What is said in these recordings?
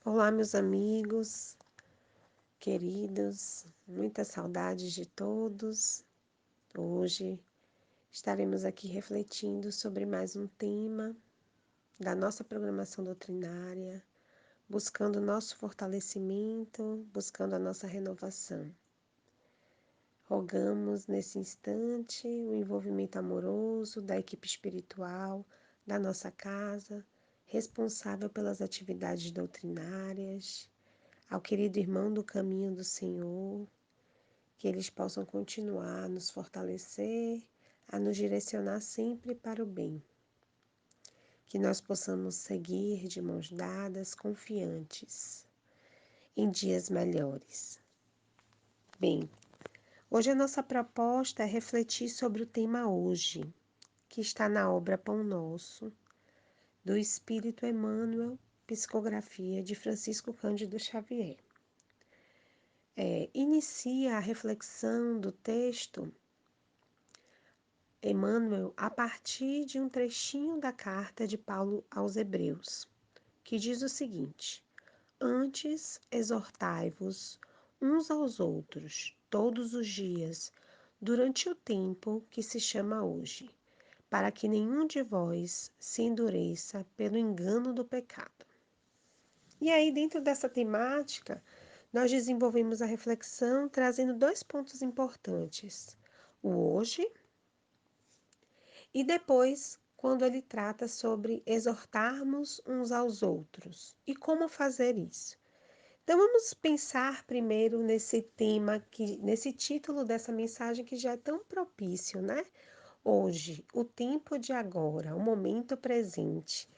Olá, meus amigos, queridos, muitas saudades de todos. Hoje estaremos aqui refletindo sobre mais um tema da nossa programação doutrinária, buscando o nosso fortalecimento, buscando a nossa renovação. Rogamos nesse instante o envolvimento amoroso da equipe espiritual da nossa casa, responsável pelas atividades doutrinárias, ao querido irmão do caminho do Senhor, que eles possam continuar a nos fortalecer, a nos direcionar sempre para o bem. Que nós possamos seguir de mãos dadas, confiantes, em dias melhores. Bem, hoje a nossa proposta é refletir sobre o tema hoje, que está na obra Pão Nosso, do Espírito Emmanuel, psicografia de Francisco Cândido Xavier. Inicia a reflexão do texto Emmanuel a partir de um trechinho da carta de Paulo aos Hebreus, que diz o seguinte: Antes exortai-vos uns aos outros todos os dias, durante o tempo que se chama hoje, para que nenhum de vós se endureça pelo engano do pecado. E aí, dentro dessa temática, nós desenvolvemos a reflexão trazendo dois pontos importantes: o hoje e depois, quando ele trata sobre exortarmos uns aos outros e como fazer isso. Então, vamos pensar primeiro nesse tema, nesse título dessa mensagem que já é tão propício, né? Hoje, o tempo de agora, o momento presente,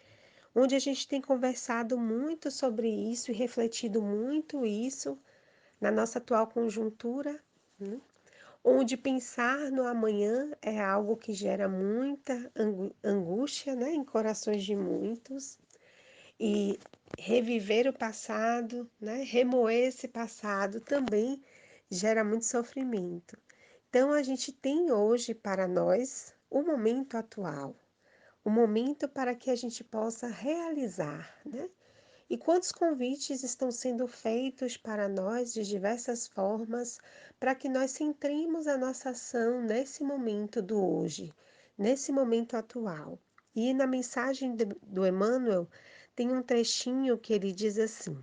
onde a gente tem conversado muito sobre isso e refletido muito isso na nossa atual conjuntura, né? Onde pensar no amanhã é algo que gera muita angústia, né, em corações de muitos, e reviver o passado, né, remoer esse passado também gera muito sofrimento. Então a gente tem hoje para nós o momento atual, o momento para que a gente possa realizar, né? E quantos convites estão sendo feitos para nós de diversas formas para que nós centremos a nossa ação nesse momento do hoje, nesse momento atual. E na mensagem do Emmanuel tem um trechinho que ele diz assim: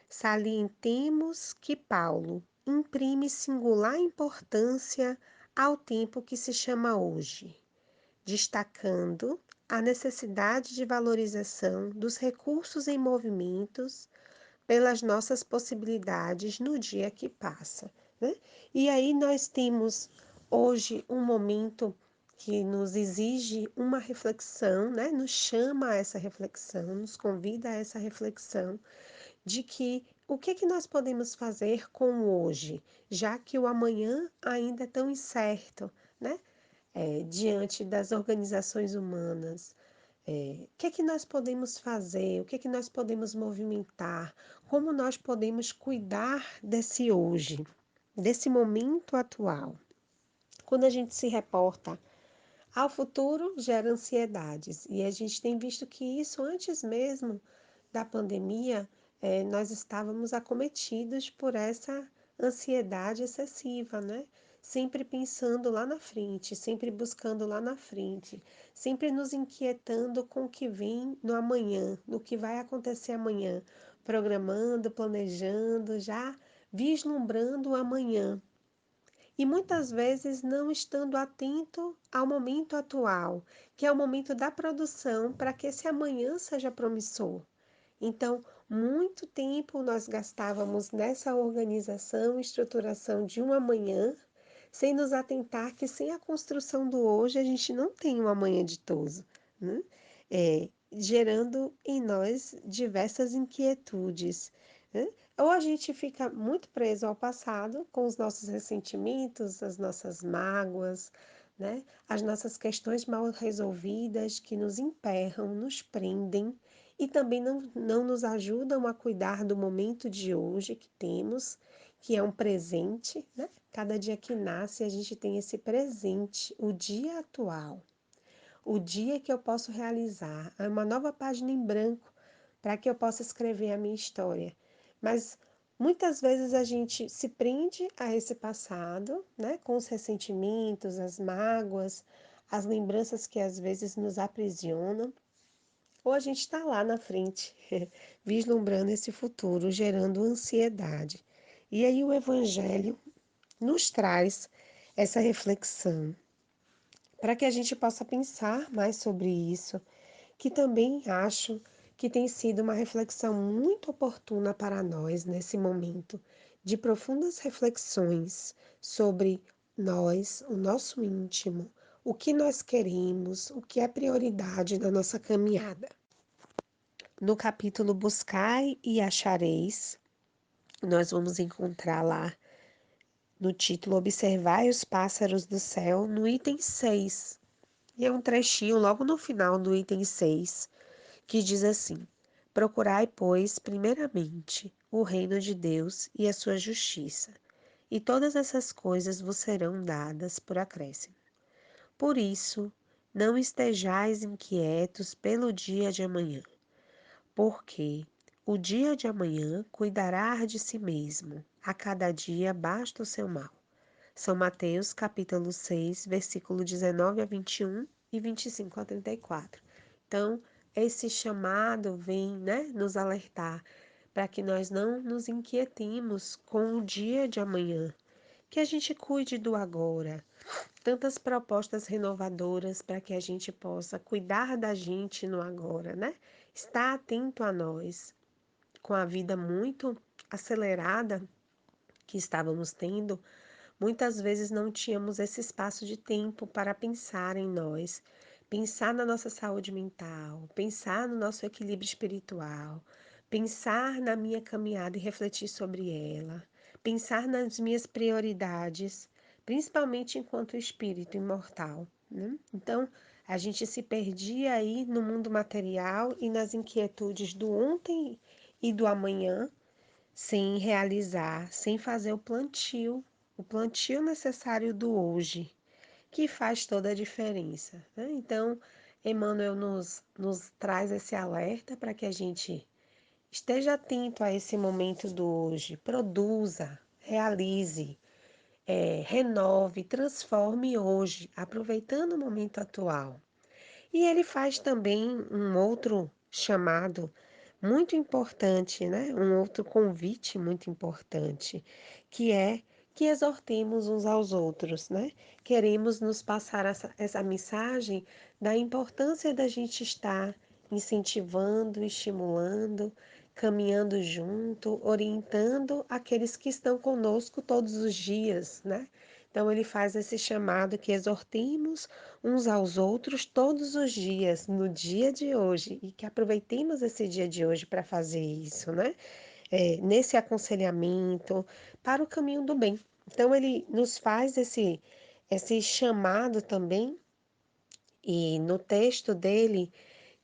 Salientemos que Paulo imprime singular importância ao tempo que se chama hoje, destacando a necessidade de valorização dos recursos em movimentos pelas nossas possibilidades no dia que passa, né? E aí nós temos hoje um momento que nos exige uma reflexão, né? Nos chama a essa reflexão, nos convida a essa reflexão de que o que é que nós podemos fazer com o hoje, já que o amanhã ainda é tão incerto, né? Diante das organizações humanas. O que é que nós podemos fazer? O que é que nós podemos movimentar? Como nós podemos cuidar desse hoje, desse momento atual? Quando a gente se reporta ao futuro, gera ansiedades. E a gente tem visto que isso, antes mesmo da pandemia, nós estávamos acometidos por essa ansiedade excessiva, né? Sempre pensando lá na frente, sempre buscando lá na frente, sempre nos inquietando com o que vem no amanhã, no que vai acontecer amanhã, programando, planejando, já vislumbrando o amanhã. E muitas vezes não estando atento ao momento atual, que é o momento da produção, para que esse amanhã seja promissor. Então, muito tempo nós gastávamos nessa organização e estruturação de um amanhã, sem nos atentar que sem a construção do hoje a gente não tem um amanhã ditoso, né? Gerando em nós diversas inquietudes, né? Ou a gente fica muito preso ao passado, com os nossos ressentimentos, as nossas mágoas, né? As nossas questões mal resolvidas que nos emperram, nos prendem e também não nos ajudam a cuidar do momento de hoje que temos, que é um presente, né? Cada dia que nasce a gente tem esse presente, o dia atual, o dia que eu posso realizar, é uma nova página em branco para que eu possa escrever a minha história. Mas muitas vezes a gente se prende a esse passado, né, com os ressentimentos, as mágoas, as lembranças que às vezes nos aprisionam, ou a gente está lá na frente, vislumbrando esse futuro, gerando ansiedade. E aí o Evangelho nos traz essa reflexão para que a gente possa pensar mais sobre isso, que também acho que tem sido uma reflexão muito oportuna para nós nesse momento de profundas reflexões sobre nós, o nosso íntimo, o que nós queremos, o que é prioridade na nossa caminhada. No capítulo Buscai e Achareis, nós vamos encontrar lá no título Observai os pássaros do céu, no item 6. E é um trechinho logo no final do item 6, que diz assim: Procurai, pois, primeiramente o reino de Deus e a sua justiça, e todas essas coisas vos serão dadas por acréscimo. Por isso, não estejais inquietos pelo dia de amanhã, porque o dia de amanhã cuidará de si mesmo, a cada dia basta o seu mal. São Mateus, capítulo 6, versículo 19 a 21 e 25 a 34. Então, esse chamado vem, né, nos alertar para que nós não nos inquietemos com o dia de amanhã, que a gente cuide do agora. Tantas propostas renovadoras para que a gente possa cuidar da gente no agora, né? Estar atento a nós, com a vida muito acelerada que estávamos tendo. Muitas vezes não tínhamos esse espaço de tempo para pensar em nós, pensar na nossa saúde mental, pensar no nosso equilíbrio espiritual, pensar na minha caminhada e refletir sobre ela, pensar nas minhas prioridades, principalmente enquanto espírito imortal, né? Então, a gente se perdia aí no mundo material e nas inquietudes do ontem e do amanhã, sem realizar, sem fazer o plantio necessário do hoje, que faz toda a diferença, né? Então, Emmanuel nos traz esse alerta para que a gente esteja atento a esse momento do hoje, produza, realize, renove, transforme hoje, aproveitando o momento atual. E ele faz também um outro chamado muito importante, né? Um outro convite muito importante, que é que exortemos uns aos outros, né? Queremos nos passar essa mensagem da importância da gente estar incentivando, estimulando, caminhando junto, orientando aqueles que estão conosco todos os dias, né? Então ele faz esse chamado que exortemos uns aos outros todos os dias, no dia de hoje, e que aproveitemos esse dia de hoje para fazer isso, né? Nesse aconselhamento para o caminho do bem. Então, ele nos faz esse chamado também, e no texto dele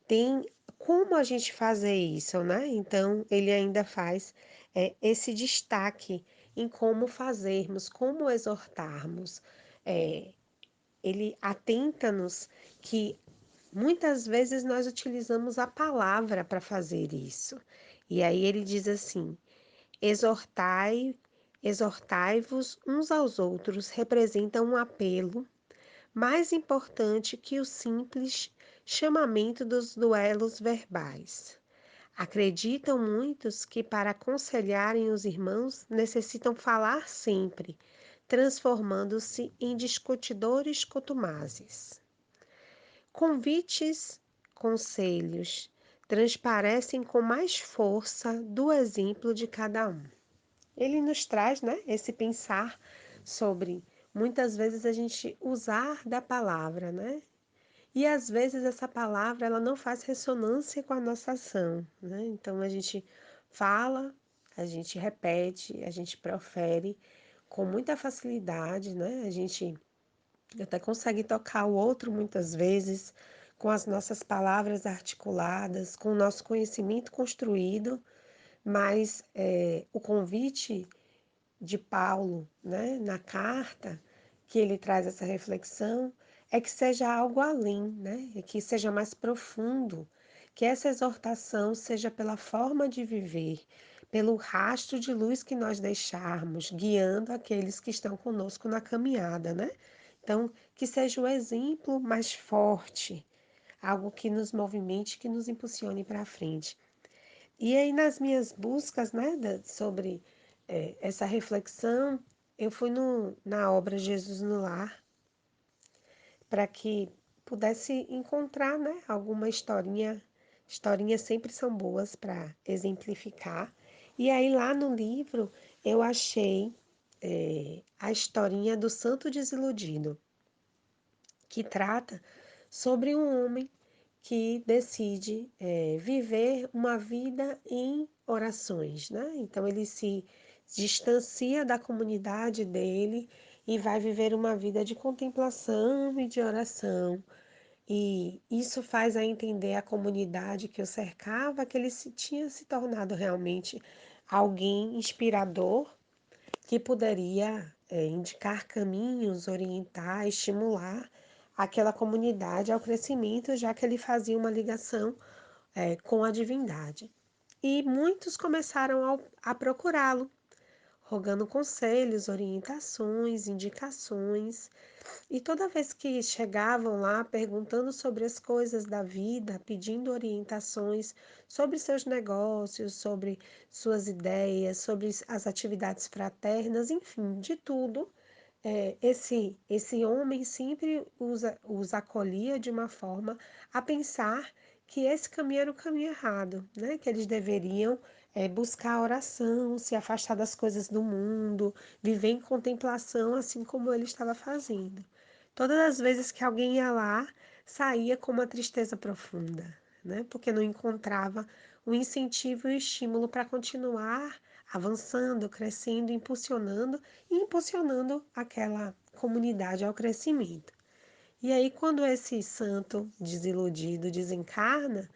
tem como a gente fazer isso, né? Então, ele ainda faz esse destaque em como fazermos, como exortarmos. É, ele atenta-nos que muitas vezes nós utilizamos a palavra para fazer isso. E aí ele diz assim: exortai, exortai-vos uns aos outros representa um apelo mais importante que o simples chamamento dos duelos verbais. Acreditam muitos que para aconselharem os irmãos necessitam falar sempre, transformando-se em discutidores contumazes. Convites, conselhos, transparecem com mais força do exemplo de cada um. Ele nos traz, né, esse pensar sobre muitas vezes a gente usar da palavra, né? E às vezes essa palavra ela não faz ressonância com a nossa ação, né? Então a gente fala, a gente repete, a gente profere com muita facilidade, né? A gente até consegue tocar o outro muitas vezes com as nossas palavras articuladas, com o nosso conhecimento construído, mas o convite de Paulo, né, na carta que ele traz essa reflexão, é que seja algo além, né, que seja mais profundo, que essa exortação seja pela forma de viver, pelo rastro de luz que nós deixarmos, guiando aqueles que estão conosco na caminhada, né? Então, que seja o exemplo mais forte, algo que nos movimente, que nos impulsione para frente. E aí, nas minhas buscas, né, sobre essa reflexão, eu fui na obra Jesus no Lar, para que pudesse encontrar, né, alguma historinha. Historinhas sempre são boas para exemplificar. E aí, lá no livro, eu achei a historinha do Santo Desiludido, que trata sobre um homem que decide viver uma vida em orações, né? Então ele se distancia da comunidade dele e vai viver uma vida de contemplação e de oração. E isso faz a entender a comunidade que o cercava, que ele tinha se tornado realmente alguém inspirador que poderia indicar caminhos, orientar, estimular aquela comunidade ao crescimento, já que ele fazia uma ligação com a divindade. E muitos começaram a procurá-lo, rogando conselhos, orientações, indicações. E toda vez que chegavam lá perguntando sobre as coisas da vida, pedindo orientações sobre seus negócios, sobre suas ideias, sobre as atividades fraternas, enfim, de tudo, esse homem sempre os acolhia de uma forma a pensar que esse caminho era o caminho errado, né? Que eles deveriam buscar a oração, se afastar das coisas do mundo, viver em contemplação, assim como ele estava fazendo. Todas as vezes que alguém ia lá, saía com uma tristeza profunda, né? Porque não encontrava o incentivo e o estímulo para continuar avançando, crescendo, e impulsionando aquela comunidade ao crescimento. E aí, quando esse santo desiludido desencarna,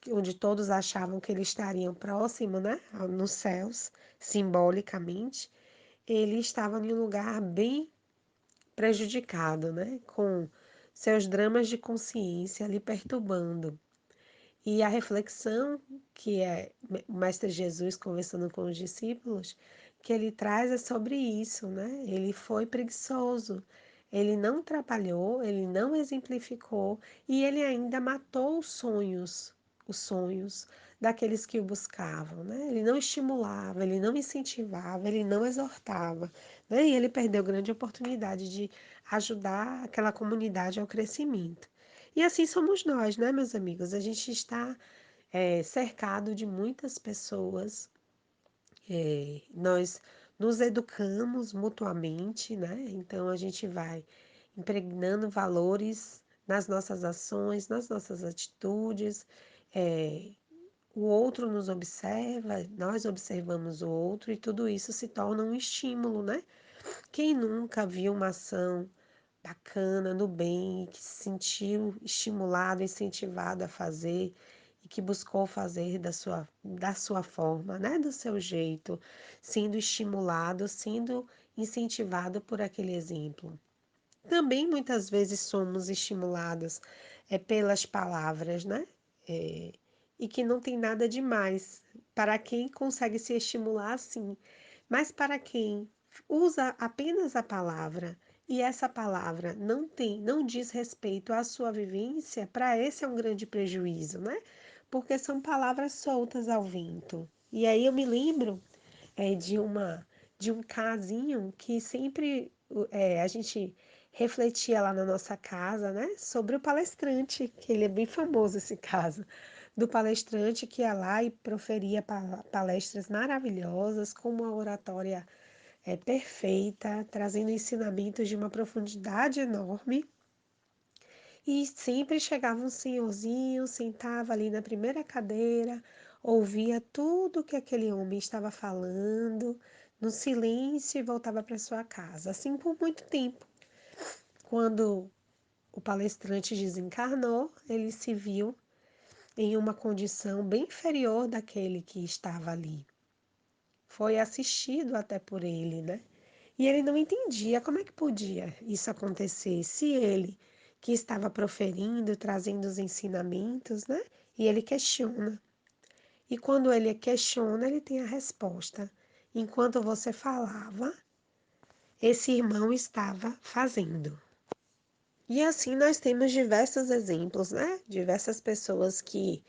onde todos achavam que ele estaria próximo, né, nos céus, simbolicamente, ele estava em um lugar bem prejudicado, né, com seus dramas de consciência lhe perturbando. E a reflexão que é o Mestre Jesus conversando com os discípulos, que ele traz é sobre isso, né? Ele foi preguiçoso, ele não trabalhou, ele não exemplificou e ele ainda matou os sonhos daqueles que o buscavam, né? Ele não estimulava, ele não incentivava, ele não exortava, né? E ele perdeu grande oportunidade de ajudar aquela comunidade ao crescimento. E assim somos nós, né, meus amigos? A gente está cercado de muitas pessoas, nós nos educamos mutuamente, né? Então a gente vai impregnando valores nas nossas ações, nas nossas atitudes. É, o outro nos observa, nós observamos o outro e tudo isso se torna um estímulo, né? Quem nunca viu uma ação bacana, no bem, que se sentiu estimulado, incentivado a fazer e que buscou fazer da sua forma, né? Do seu jeito, sendo estimulado, sendo incentivado por aquele exemplo. Também muitas vezes somos estimulados pelas palavras, né? É, e que não tem nada de mais para quem consegue se estimular assim, mas para quem usa apenas a palavra e essa palavra não diz respeito à sua vivência, para esse é um grande prejuízo, né? Porque são palavras soltas ao vento. E aí eu me lembro de um casinho que sempre a gente refletia lá na nossa casa, né, sobre o palestrante, que ele é bem famoso esse caso, do palestrante que ia lá e proferia palestras maravilhosas, com uma oratória perfeita, trazendo ensinamentos de uma profundidade enorme. E sempre chegava um senhorzinho, sentava ali na primeira cadeira, ouvia tudo que aquele homem estava falando, no silêncio e voltava para sua casa. Assim por muito tempo. Quando o palestrante desencarnou, ele se viu em uma condição bem inferior daquele que estava ali. Foi assistido até por ele, né? E ele não entendia como é que podia isso acontecer se ele, que estava proferindo, trazendo os ensinamentos, né? e ele questiona. E quando ele questiona, ele tem a resposta. Enquanto você falava, esse irmão estava fazendo. E assim nós temos diversos exemplos, né? Diversas pessoas que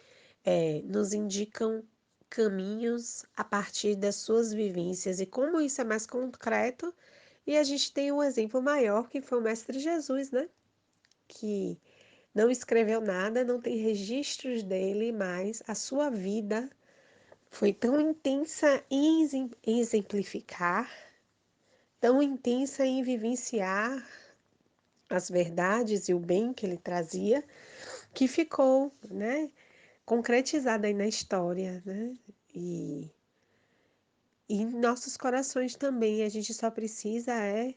nos indicam caminhos a partir das suas vivências e como isso é mais concreto. E a gente tem um exemplo maior que foi o Mestre Jesus, né? Que não escreveu nada, não tem registros dele, mas a sua vida foi tão intensa em exemplificar, tão intensa em vivenciar as verdades e o bem que ele trazia, que ficou, né, concretizada aí na história, né? E, e em nossos corações também, a gente só precisa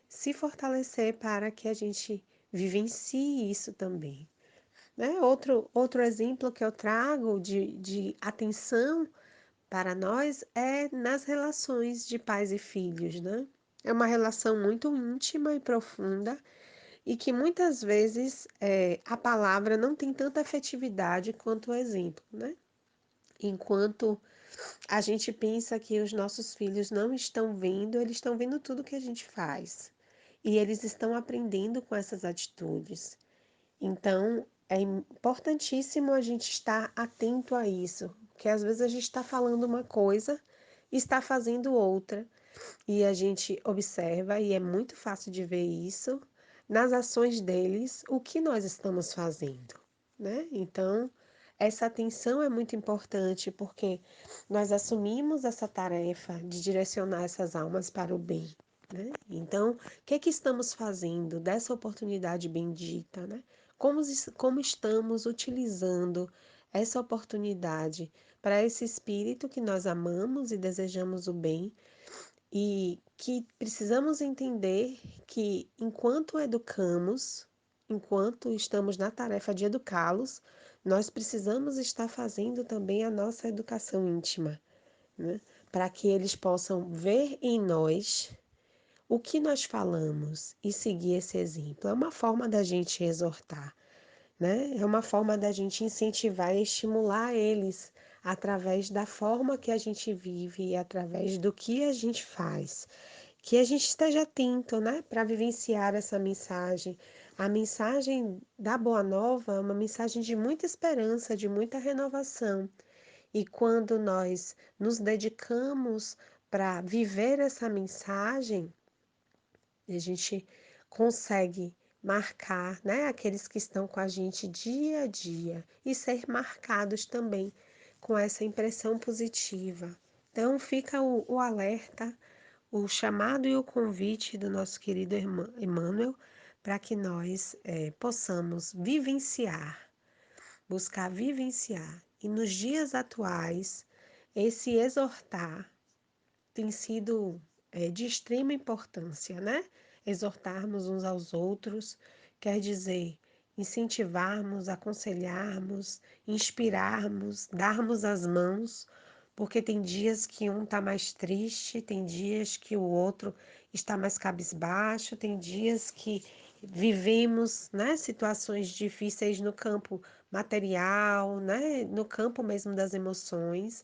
se fortalecer para que a gente vivencie isso também. Né? Outro exemplo que eu trago de atenção para nós é nas relações de pais e filhos, né? É uma relação muito íntima e profunda e que muitas vezes a palavra não tem tanta efetividade quanto o exemplo, né? Enquanto a gente pensa que os nossos filhos não estão vendo, eles estão vendo tudo que a gente faz e eles estão aprendendo com essas atitudes. Então, é importantíssimo a gente estar atento a isso, porque às vezes a gente está falando uma coisa e está fazendo outra, e a gente observa, e é muito fácil de ver isso, nas ações deles, o que nós estamos fazendo, né? Então, essa atenção é muito importante, porque nós assumimos essa tarefa de direcionar essas almas para o bem, né? Então, o que estamos fazendo dessa oportunidade bendita, né? Como estamos utilizando essa oportunidade para esse espírito que nós amamos e desejamos o bem e que precisamos entender que enquanto educamos, enquanto estamos na tarefa de educá-los, nós precisamos estar fazendo também a nossa educação íntima, né? Para que eles possam ver em nós o que nós falamos e seguir esse exemplo. É uma forma da gente exortar, né? É uma forma da gente incentivar e estimular eles através da forma que a gente vive e através do que a gente faz. Que a gente esteja atento, né, para vivenciar essa mensagem. A mensagem da Boa Nova é uma mensagem de muita esperança, de muita renovação. E quando nós nos dedicamos para viver essa mensagem, a gente consegue marcar, né, aqueles que estão com a gente dia a dia e ser marcados também com essa impressão positiva. Então fica o alerta, o chamado e o convite do nosso querido Emmanuel para que nós possamos vivenciar, buscar vivenciar. E nos dias atuais, esse exortar tem sido de extrema importância, né? Exortarmos uns aos outros, quer dizer, incentivarmos, aconselharmos, inspirarmos, darmos as mãos, porque tem dias que um está mais triste, tem dias que o outro está mais cabisbaixo, tem dias que vivemos, né, situações difíceis no campo material, né, no campo mesmo das emoções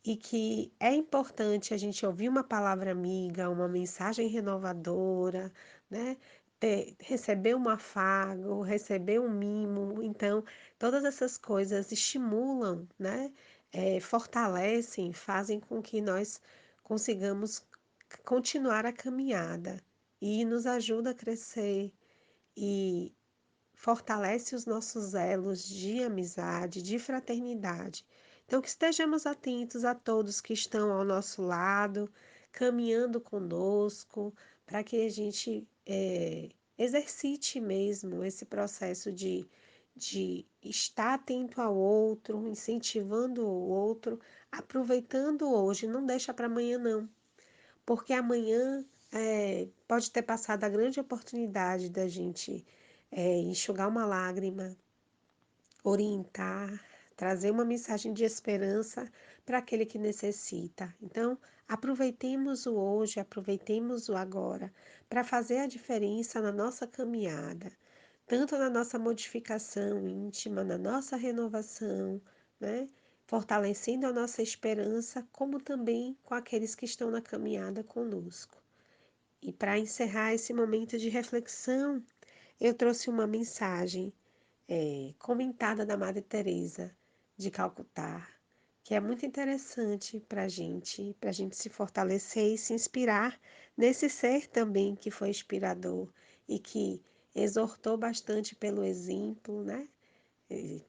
e que é importante a gente ouvir uma palavra amiga, uma mensagem renovadora, né? Receber um afago, receber um mimo. Então, todas essas coisas estimulam, né? Fortalecem, fazem com que nós consigamos continuar a caminhada e nos ajuda a crescer e fortalece os nossos elos de amizade, de fraternidade. Então, que estejamos atentos a todos que estão ao nosso lado, caminhando conosco, para que a gente exercite mesmo esse processo de estar atento ao outro, incentivando o outro, aproveitando hoje, não deixa para amanhã não, porque amanhã pode ter passado a grande oportunidade da gente enxugar uma lágrima, orientar, trazer uma mensagem de esperança para aquele que necessita. Então, aproveitemos o hoje, aproveitemos o agora para fazer a diferença na nossa caminhada, tanto na nossa modificação íntima, na nossa renovação, né? Fortalecendo a nossa esperança, como também com aqueles que estão na caminhada conosco. E para encerrar esse momento de reflexão, eu trouxe uma mensagem comentada da Madre Teresa de Calcutá, que é muito interessante para a gente se fortalecer e se inspirar nesse ser também que foi inspirador e que exortou bastante pelo exemplo, né?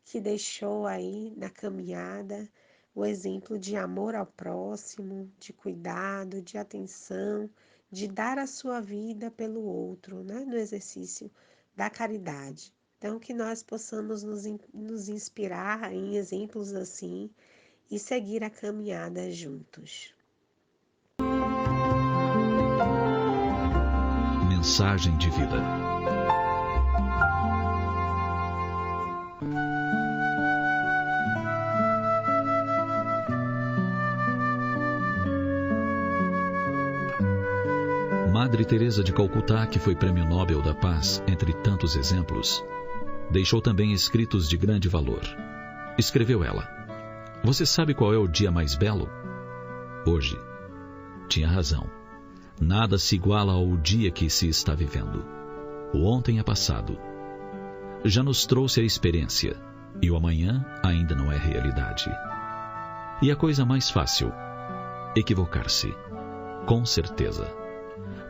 Que deixou aí na caminhada o exemplo de amor ao próximo, de cuidado, de atenção, de dar a sua vida pelo outro, né? No exercício da caridade. Então, que nós possamos nos inspirar em exemplos assim e seguir a caminhada juntos. Mensagem de vida. Madre Teresa de Calcutá, que foi Prêmio Nobel da Paz, entre tantos exemplos, deixou também escritos de grande valor. Escreveu ela: "Você sabe qual é o dia mais belo? Hoje." Tinha razão. Nada se iguala ao dia que se está vivendo. O ontem é passado. Já nos trouxe a experiência, e o amanhã ainda não é realidade. E a coisa mais fácil: equivocar-se. Com certeza.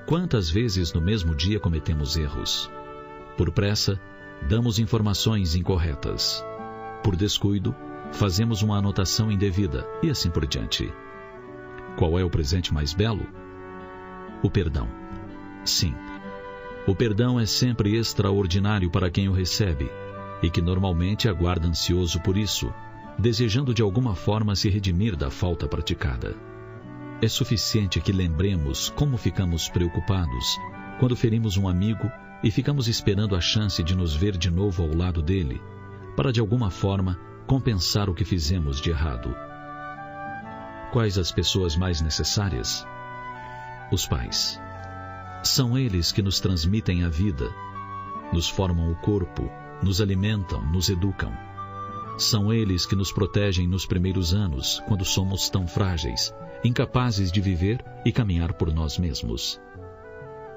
Quantas vezes no mesmo dia cometemos erros? Por pressa, damos informações incorretas. Por descuido, fazemos uma anotação indevida e assim por diante. Qual é o presente mais belo? O perdão. Sim, o perdão é sempre extraordinário para quem o recebe e que normalmente aguarda ansioso por isso, desejando de alguma forma se redimir da falta praticada. É suficiente que lembremos como ficamos preocupados quando ferimos um amigo e ficamos esperando a chance de nos ver de novo ao lado dele, para de alguma forma compensar o que fizemos de errado. Quais as pessoas mais necessárias? Os pais. São eles que nos transmitem a vida, nos formam o corpo, nos alimentam, nos educam. São eles que nos protegem nos primeiros anos, quando somos tão frágeis, incapazes de viver e caminhar por nós mesmos.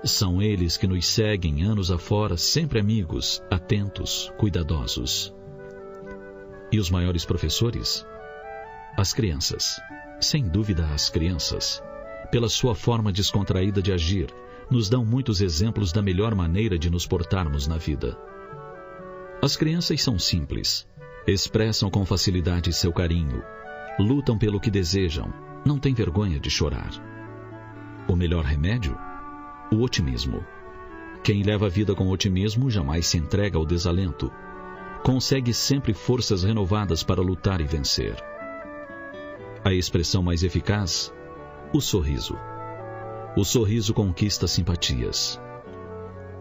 São eles que nos seguem anos afora, sempre amigos, atentos, cuidadosos. E os maiores professores? As crianças. Sem dúvida, as crianças, pela sua forma descontraída de agir, nos dão muitos exemplos da melhor maneira de nos portarmos na vida. As crianças são simples, expressam com facilidade seu carinho, lutam pelo que desejam, não têm vergonha de chorar. O melhor remédio? O otimismo. Quem leva a vida com otimismo jamais se entrega ao desalento. Consegue sempre forças renovadas para lutar e vencer. A expressão mais eficaz? O sorriso. O sorriso conquista simpatias.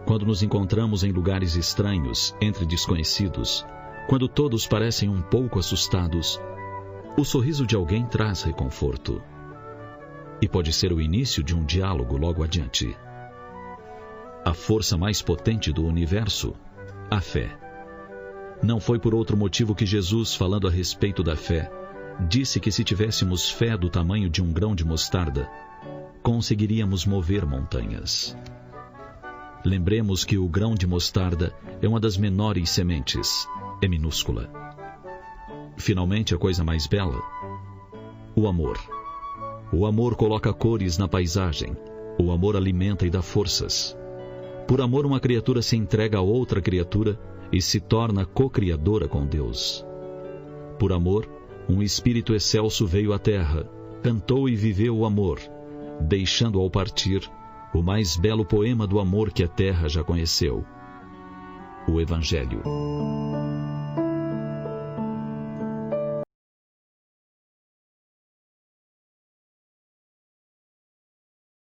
Quando nos encontramos em lugares estranhos, entre desconhecidos, quando todos parecem um pouco assustados, o sorriso de alguém traz reconforto. E pode ser o início de um diálogo logo adiante. A força mais potente do universo? A fé. Não foi por outro motivo que Jesus, falando a respeito da fé, disse que se tivéssemos fé do tamanho de um grão de mostarda, conseguiríamos mover montanhas. Lembremos que o grão de mostarda é uma das menores sementes, é minúscula. Finalmente, a coisa mais bela? O amor. O amor coloca cores na paisagem, o amor alimenta e dá forças. Por amor, uma criatura se entrega a outra criatura e se torna co-criadora com Deus. Por amor, um espírito excelso veio à terra, cantou e viveu o amor, deixando ao partir o mais belo poema do amor que a terra já conheceu: o Evangelho.